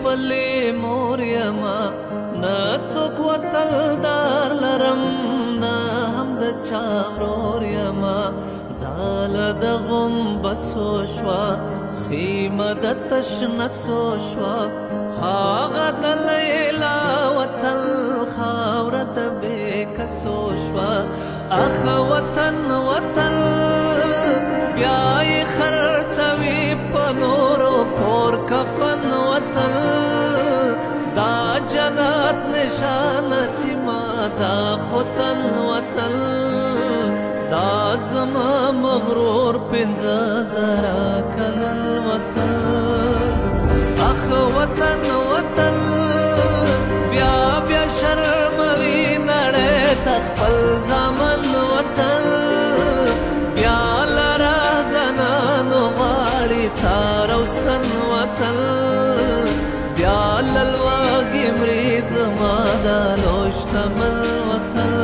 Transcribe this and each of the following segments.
خپلې مور یما نه څوک وطندار لرم نه هم د چا ورور یما ځاله د غومبسو شوه سیمه د تشنسو شوه هغه د لیلا وطن خاوره د بېکسو شوه اخ وطن وطن بیا یې خرڅوي په نورو کور کفن وطن دا جنت نشانه سیمه دا خوتن وطن دا زما مغرور پنځه زره کلن وطن اخ وطن وطن بیا بیا شرموي نړۍ ته خپل زامن وطن بیا لره زنانو غواړي تار او ستن وطن بیا للواږي مري زما دا لوی شتمن وطن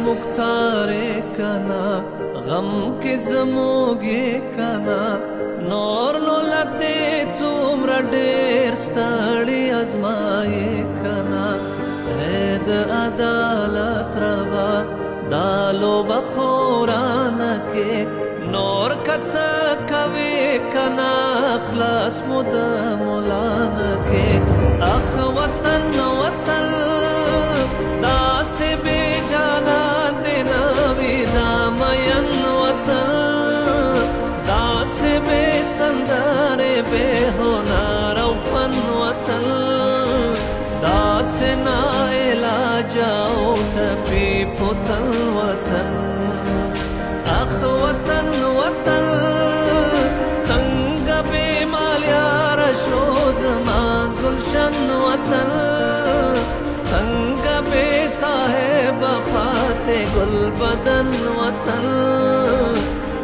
مختارے کنا غم کے زموگے کنا نور نو لتے څومره ډېر ستړي ازمایې کنا د عدالت ربا دا لوبه خورانه کې نور کڅه کوي کنا خلاص مو د مولانه کې اخ وطن وطن داسې بې جانا بے سندارے بے ہونار او فن وطن دا سے نا علاج او تپی پتن وطن اخ وطن وطن څنګه بے مالیار شو زما گلشن وطن څنګه بے صاحب پاتے گل بدن وطن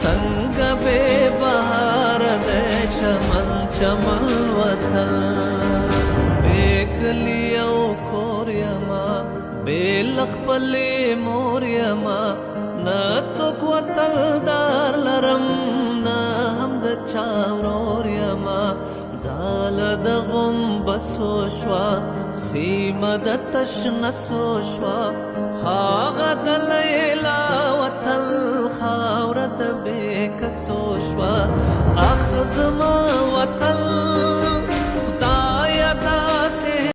څنګه بے بهار د چمن چمن وطن بے کلی او کور یما بے لخپلې مور یما نه څوک وطندار لرم نه هم د چا ورور یما ځاله د غومبسو شوه سیمه د تشنسو شوه هغه د لیلا وطن خاوره د بېکسو شوه اخ زما وطن